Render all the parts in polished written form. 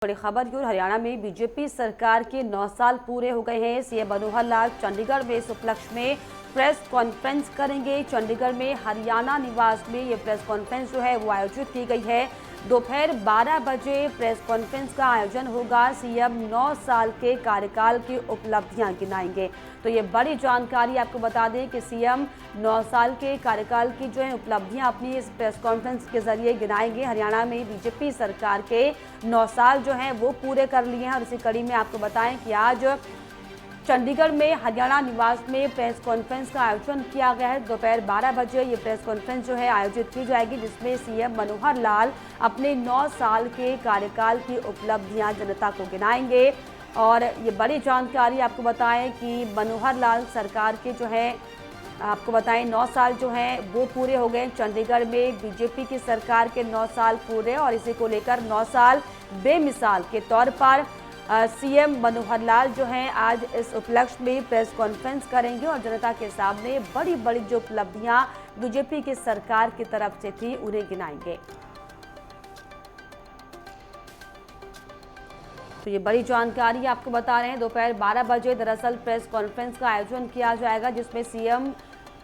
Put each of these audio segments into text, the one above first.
बड़ी खबर की ओर हरियाणा में बीजेपी सरकार के 9 साल पूरे हो गए हैं। सीएम मनोहर लाल चंडीगढ़ में इस उपलक्ष्य में प्रेस कॉन्फ्रेंस करेंगे। चंडीगढ़ में हरियाणा निवास में ये प्रेस कॉन्फ्रेंस जो है वो आयोजित की गई है। दोपहर 12 बजे प्रेस कॉन्फ्रेंस का आयोजन होगा। सीएम 9 साल के कार्यकाल की उपलब्धियां गिनाएंगे। तो ये बड़ी जानकारी आपको बता दें कि सीएम 9 साल के कार्यकाल की जो है उपलब्धियां अपनी इस प्रेस कॉन्फ्रेंस के जरिए गिनाएंगे। हरियाणा में बीजेपी सरकार के 9 साल जो हैं वो पूरे कर लिए हैं और इसी कड़ी में आपको बताएं कि आज चंडीगढ़ में हरियाणा निवास में प्रेस कॉन्फ्रेंस का आयोजन किया गया है। दोपहर 12 बजे ये प्रेस कॉन्फ्रेंस जो है आयोजित की जाएगी, जिसमें सीएम मनोहर लाल अपने 9 साल के कार्यकाल की उपलब्धियां जनता को गिनाएंगे। और ये बड़ी जानकारी आपको बताएं कि मनोहर लाल सरकार के जो है आपको बताएं 9 साल जो हैं वो पूरे हो गए। चंडीगढ़ में बीजेपी की सरकार के 9 साल पूरे और इसी को लेकर 9 साल बेमिसाल के तौर पर सीएम मनोहर लाल जो हैं आज इस उपलक्ष्य में प्रेस कॉन्फ्रेंस करेंगे और जनता के सामने बड़ी बड़ी जो उपलब्धियां बीजेपी की सरकार की तरफ से थी उन्हें गिनाएंगे। तो ये बड़ी जानकारी आपको बता रहे हैं। दोपहर 12 बजे दरअसल प्रेस कॉन्फ्रेंस का आयोजन किया जाएगा, जिसमें सीएम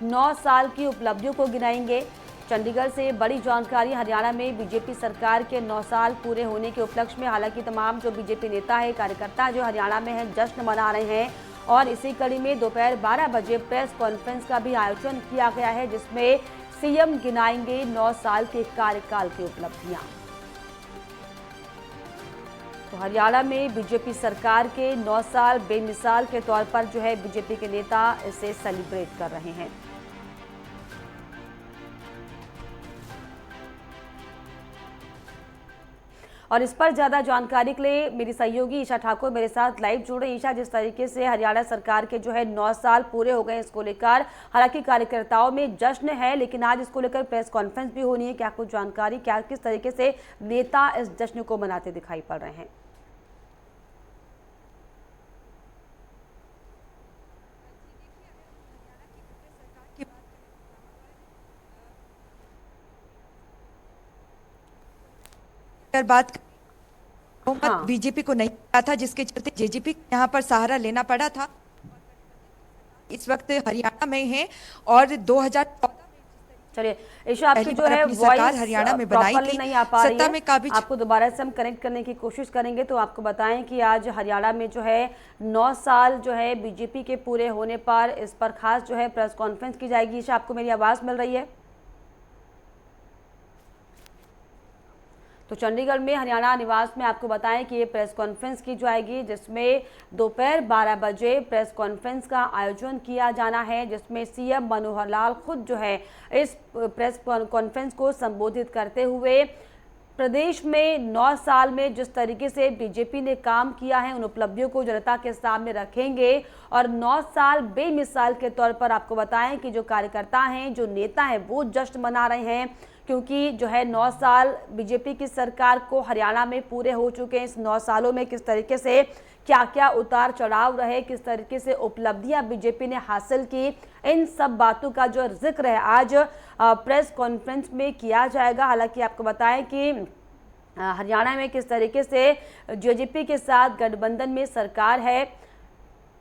9 साल की उपलब्धियों को गिनाएंगे। चंडीगढ़ से बड़ी जानकारी। हरियाणा में बीजेपी सरकार के 9 साल पूरे होने के उपलक्ष्य में हालांकि तमाम जो बीजेपी नेता है, कार्यकर्ता जो हरियाणा में हैं, जश्न मना रहे हैं और इसी कड़ी में दोपहर 12 बजे प्रेस कॉन्फ्रेंस का भी आयोजन किया गया है, जिसमें सीएम गिनाएंगे 9 साल के कार्यकाल की उपलब्धियां। तो हरियाणा में बीजेपी सरकार के 9 साल बेमिसाल के तौर पर जो है बीजेपी के नेता इसे सेलिब्रेट कर रहे हैं। और इस पर ज्यादा जानकारी के लिए मेरी सहयोगी ईशा ठाकुर मेरे साथ लाइव जुड़े। ईशा, जिस तरीके से हरियाणा सरकार के जो है 9 साल पूरे हो गए इसको लेकर हालांकि कार्यकर्ताओं में जश्न है, लेकिन आज इसको लेकर प्रेस कॉन्फ्रेंस भी होनी है, क्या कुछ जानकारी, क्या किस तरीके से नेता इस जश्न को मनाते दिखाई पड़ रहे हैं? बात बीजेपी को नहीं मिला था, जिसके चलते जेजेपी यहाँ पर सहारा लेना पड़ा था। इस वक्त हरियाणा में है और 2014 चलिए ईशा, आपकी जो है वॉइस हरियाणा में बनाई थी, नहीं आ पा रही है। में काबिज आपको दोबारा से हम कनेक्ट करने की कोशिश करेंगे। तो आपको बताएं कि आज हरियाणा में जो है 9 साल जो है बीजेपी के पूरे होने पर इस पर खास जो है प्रेस कॉन्फ्रेंस की जाएगी। ईशा, आपको मेरी आवाज मिल रही है? तो चंडीगढ़ में हरियाणा निवास में आपको बताएं कि ये प्रेस कॉन्फ्रेंस की जाएगी, जिसमें दोपहर 12 बजे प्रेस कॉन्फ्रेंस का आयोजन किया जाना है, जिसमें सीएम मनोहर लाल खुद जो है इस प्रेस कॉन्फ्रेंस को संबोधित करते हुए प्रदेश में 9 साल में जिस तरीके से बीजेपी ने काम किया है उन उपलब्धियों को जनता के सामने रखेंगे। और 9 साल बेमिसाल के तौर पर आपको बताएं कि जो कार्यकर्ता हैं, जो नेता हैं, वो जश्न मना रहे हैं, क्योंकि जो है 9 साल बीजेपी की सरकार को हरियाणा में पूरे हो चुके हैं। इस 9 सालों में किस तरीके से क्या क्या उतार चढ़ाव रहे, किस तरीके से उपलब्धियां बीजेपी ने हासिल की, इन सब बातों का जो जिक्र है आज प्रेस कॉन्फ्रेंस में किया जाएगा। हालांकि आपको बताएं कि हरियाणा में किस तरीके से जेजेपी के साथ गठबंधन में सरकार है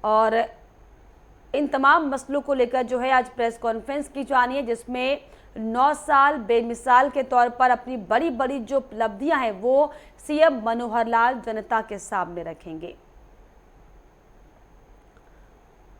और इन तमाम मसलों को लेकर जो है आज प्रेस कॉन्फ्रेंस की जानी है, जिसमें 9 साल बेमिसाल के तौर पर अपनी बड़ी बड़ी जो उपलब्धियां हैं वो सीएम मनोहर लाल जनता के सामने रखेंगे।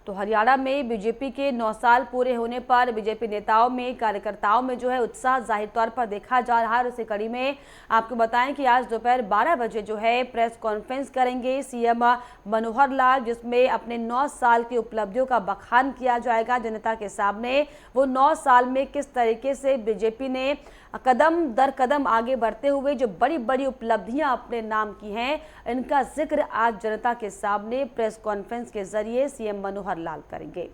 तो हरियाणा में बीजेपी के 9 साल पूरे होने पर बीजेपी नेताओं में, कार्यकर्ताओं में जो है उत्साह जाहिर तौर पर देखा जा रहा है। इसी कड़ी में आपको बताएं कि आज दोपहर 12 बजे जो है प्रेस कॉन्फ्रेंस करेंगे सीएम मनोहर लाल, जिसमें अपने 9 साल की उपलब्धियों का बखान किया जाएगा जनता के सामने। वो 9 साल में किस तरीके से बीजेपी ने कदम दर कदम आगे बढ़ते हुए जो बड़ी बड़ी उपलब्धियां अपने नाम की हैं, इनका जिक्र आज जनता के सामने प्रेस कॉन्फ्रेंस के जरिए सीएम मनोहर लाल करेंगे।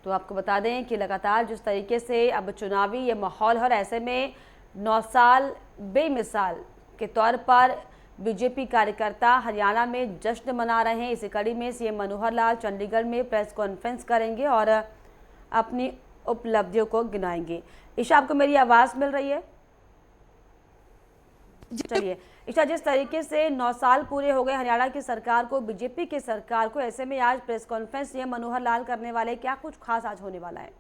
तो आपको बता दें कि लगातार जिस तरीके से अब चुनावी ये माहौल है, ऐसे में 9 साल बेमिसाल के तौर पर बीजेपी कार्यकर्ता हरियाणा में जश्न मना रहे हैं। इसी कड़ी में सीएम मनोहर लाल चंडीगढ़ में प्रेस कॉन्फ्रेंस करेंगे और अपनी उपलब्धियों को गिनाएंगे। ईशा, आपको मेरी आवाज़ मिल रही है? चलिए ईशा, जिस तरीके से 9 साल पूरे हो गए हरियाणा की सरकार को, बीजेपी की सरकार को, ऐसे में आज press conference CM Manohar Lal करने वाले, क्या कुछ खास आज होने वाला है?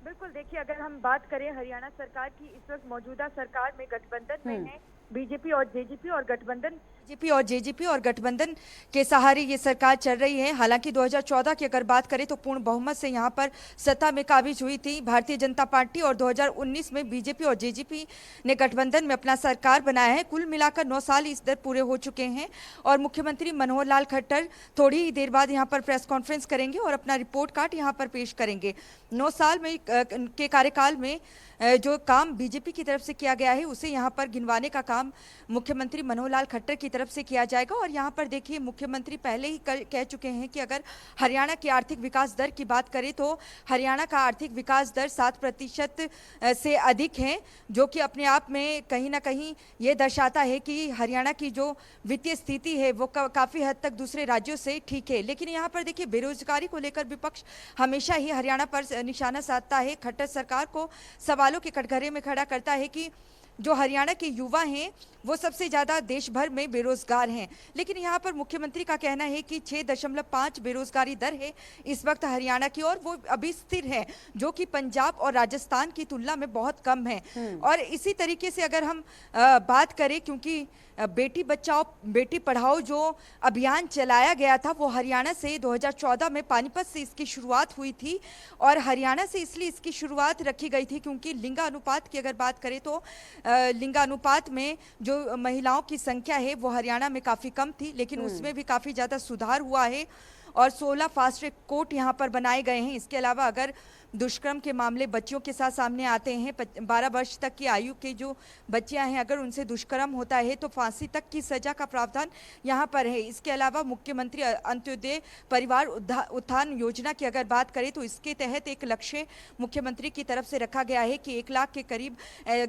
बिल्कुल, देखिए अगर हम बात करें हरियाणा सरकार की, इस वक्त मौजूदा सरकार में गठबंधन में है बीजेपी और जेजेपी, और गठबंधन जेजेपी और गठबंधन के सहारे ये सरकार चल रही है। हालांकि 2014 की अगर बात करें तो पूर्ण बहुमत से यहाँ पर सत्ता में काबिज हुई थी भारतीय जनता पार्टी, और 2019 में बीजेपी और जेजेपी ने गठबंधन में अपना सरकार बनाया है। कुल मिलाकर 9 साल इस दर पूरे हो चुके हैं और मुख्यमंत्री मनोहर लाल खट्टर थोड़ी ही देर बाद यहाँ पर प्रेस कॉन्फ्रेंस करेंगे और अपना रिपोर्ट कार्ड यहाँ पर पेश करेंगे। 9 साल में के कार्यकाल में जो काम बीजेपी की तरफ से किया गया है उसे यहाँ पर गिनवाने का काम मुख्यमंत्री मनोहर लाल खट्टर की तरफ से किया जाएगा। और यहाँ पर देखिए, मुख्यमंत्री पहले ही कह चुके हैं कि अगर हरियाणा की आर्थिक विकास दर की बात करें तो हरियाणा का आर्थिक विकास दर 7% से अधिक है, जो कि अपने आप में कहीं ना कहीं ये दर्शाता है कि हरियाणा की जो वित्तीय स्थिति है वो काफ़ी हद तक दूसरे राज्यों से ठीक है। लेकिन यहाँ पर देखिए, बेरोजगारी को लेकर विपक्ष हमेशा ही हरियाणा पर निशाना साधता है, खट्टर सरकार को सवालों के कटघरे में खड़ा करता है कि जो हरियाणा के युवा हैं वो सबसे ज़्यादा देश भर में बेरोजगार हैं। लेकिन यहाँ पर मुख्यमंत्री का कहना है कि 6.5 बेरोजगारी दर है इस वक्त हरियाणा की, और वो अभी स्थिर है, जो कि पंजाब और राजस्थान की तुलना में बहुत कम है। और इसी तरीके से अगर हम बात करें, क्योंकि बेटी बचाओ बेटी पढ़ाओ जो अभियान चलाया गया था वो हरियाणा से 2014 में पानीपत से इसकी शुरुआत हुई थी, और हरियाणा से इसलिए इसकी शुरुआत रखी गई थी क्योंकि लिंगानुपात की अगर बात करें तो लिंगानुपात में जो महिलाओं की संख्या है वो हरियाणा में काफ़ी कम थी, लेकिन उसमें भी काफ़ी ज़्यादा सुधार हुआ है और 16 फास्ट ट्रैक कोर्ट यहाँ पर बनाए गए हैं। इसके अलावा अगर दुष्कर्म के मामले बच्चियों के साथ सामने आते हैं, 12 वर्ष तक की आयु के जो बच्चियां हैं, अगर उनसे दुष्कर्म होता है तो फांसी तक की सजा का प्रावधान यहाँ पर है। इसके अलावा मुख्यमंत्री अंत्योदय परिवार उत्थान योजना की अगर बात करें तो इसके तहत एक लक्ष्य मुख्यमंत्री की तरफ से रखा गया है कि 1 लाख के करीब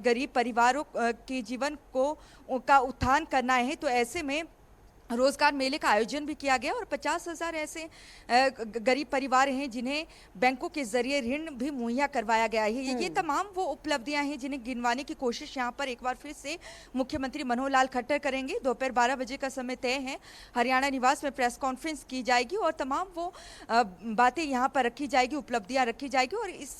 गरीब परिवारों के जीवन का उत्थान करना है। तो ऐसे में रोजगार मेले का आयोजन भी किया गया और 50,000 ऐसे गरीब परिवार हैं जिन्हें बैंकों के जरिए ऋण भी मुहैया करवाया गया है। ये तमाम वो उपलब्धियां हैं जिन्हें गिनवाने की कोशिश यहाँ पर एक बार फिर से मुख्यमंत्री मनोहर लाल खट्टर करेंगे। दोपहर 12 बजे का समय तय है, हरियाणा निवास में प्रेस कॉन्फ्रेंस की जाएगी और तमाम वो बातें यहाँ पर रखी जाएगी, उपलब्धियाँ रखी जाएगी। और इस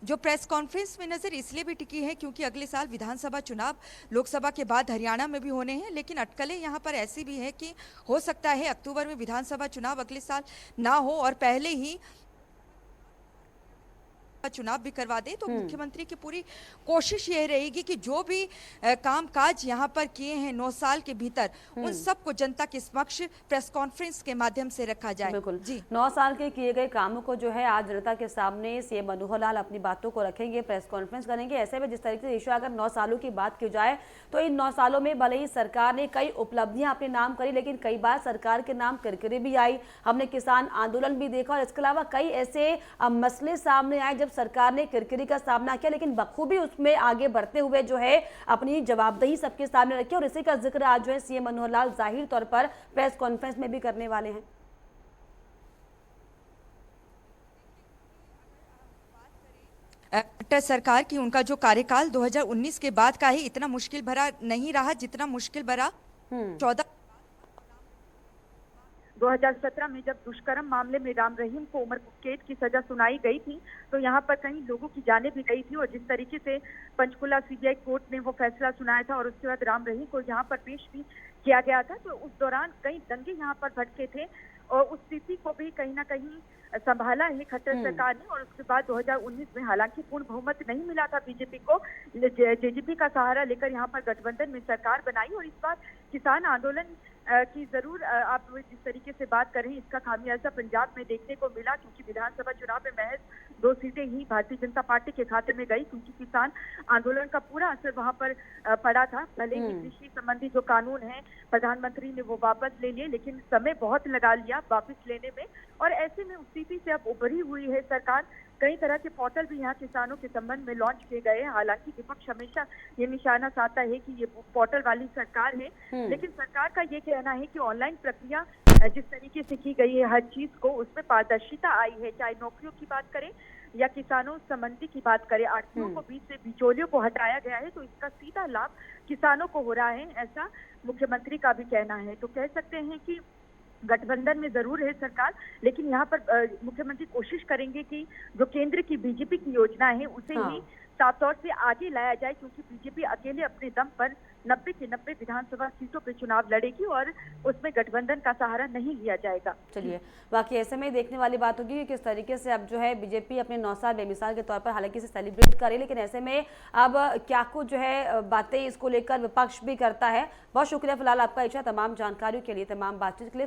जो प्रेस कॉन्फ्रेंस में नज़र इसलिए भी टिकी है क्योंकि अगले साल विधानसभा चुनाव लोकसभा के बाद हरियाणा में भी होने हैं, लेकिन अटकलें यहाँ पर ऐसी भी है कि हो सकता है अक्टूबर में विधानसभा चुनाव अगले साल ना हो और पहले ही चुनाव भी करवा दे। तो मुख्यमंत्री की पूरी कोशिश ये रहेगी कि जो भी काम काज यहाँ पर किए हैं 9 साल के भीतर उन सबको जनता के समक्ष प्रेस कॉन्फ्रेंस के माध्यम से रखा जाए। बिल्कुल जी, 9 साल के किए गए कामों को जो है आज जनता के सामने सीएम मनोहर लाल अपनी बातों को रखेंगे, प्रेस कॉन्फ्रेंस करेंगे। ऐसे में जिस तरीके से ईशा, अगर 9 सालों की बात की जाए तो इन 9 सालों में भले ही सरकार ने कई उपलब्धियां अपने नाम करी, लेकिन कई बार सरकार के नाम किरकिरी भी आई। हमने किसान आंदोलन भी देखा और इसके अलावा कई ऐसे मसले सामने आए जब सरकार ने किरकिरी का सामना किया, लेकिन बखूबी उसमें आगे बढ़ते हुए जो है अपनी जवाबदेही सबके सामने रखी। और इसी का जिक्र आज जो है सीएम मनोहर लाल जाहिर तौर पर प्रेस कॉन्फ्रेंस में भी करने वाले हैं। खट्टर सरकार की उनका जो कार्यकाल 2019 के बाद का है इतना मुश्किल भरा नहीं रहा जितना मुश्किल भरा 2017 में जब दुष्कर्म मामले में राम रहीम को उम्र कैद की सजा सुनाई गई थी तो यहाँ पर कई लोगों की जानें भी गई थी, और जिस तरीके से पंचकुला सीबीआई कोर्ट ने वो फैसला सुनाया था और उसके बाद राम रहीम को यहाँ पर पेश भी किया गया था, तो उस दौरान कई दंगे यहाँ पर भड़के थे और उस स्थिति को भी कहीं ना कहीं संभाला है खट्टर सरकार ने। और उसके बाद 2019 में हालांकि पूर्ण बहुमत नहीं मिला था बीजेपी को, जेजेपी का सहारा लेकर यहाँ पर गठबंधन में सरकार बनाई। और इस बार किसान आंदोलन की जरूर आप जिस तरीके से बात कर रहे हैं इसका खामियाजा पंजाब में देखने को मिला, क्योंकि विधानसभा चुनाव में महज 2 सीटें ही भारतीय जनता पार्टी के खाते में गई, क्योंकि किसान आंदोलन का पूरा असर वहां पर पड़ा था। भले ही कृषि संबंधी जो कानून है प्रधानमंत्री ने वो वापस ले लिए, लेकिन समय बहुत लगा लिया वापस लेने में। और ऐसे में उस स्थिति से अब उभरी हुई है सरकार। कई तरह के पोर्टल भी यहाँ किसानों के संबंध में लॉन्च किए गए हैं। हालांकि विपक्ष हमेशा ये निशाना साधता है कि ये पोर्टल वाली सरकार है, लेकिन सरकार का ये कहना है कि ऑनलाइन प्रक्रिया जिस तरीके से की गई है हर चीज को उसमें पारदर्शिता आई है। चाहे नौकरियों की बात करें या किसानों संबंधी की बात करें, आढ़तियों को बीच से बिचौलियों को हटाया गया है, तो इसका सीधा लाभ किसानों को हो रहा है, ऐसा मुख्यमंत्री का भी कहना है। तो कह सकते हैं कि गठबंधन में जरूर है सरकार, लेकिन यहाँ पर मुख्यमंत्री कोशिश करेंगे कि जो केंद्र की बीजेपी की योजना है उसे ही साफ तौर से आगे लाया जाए, क्योंकि बीजेपी अकेले अपने दम पर 90 की 90 विधानसभा सीटों पे चुनाव लड़ेगी और उसमें गठबंधन का सहारा नहीं लिया जाएगा। चलिए, बाकी ऐसे में देखने वाली बात होगी कि किस तरीके से अब जो है बीजेपी अपने 9 साल बेमिसाल के तौर पर हालांकि इसे सेलिब्रेट करे, लेकिन ऐसे में अब क्या कुछ जो है बातें इसको लेकर विपक्ष भी करता है। बहुत शुक्रिया फिलहाल आपका इच्छा, तमाम जानकारियों के लिए, तमाम बातचीत के लिए।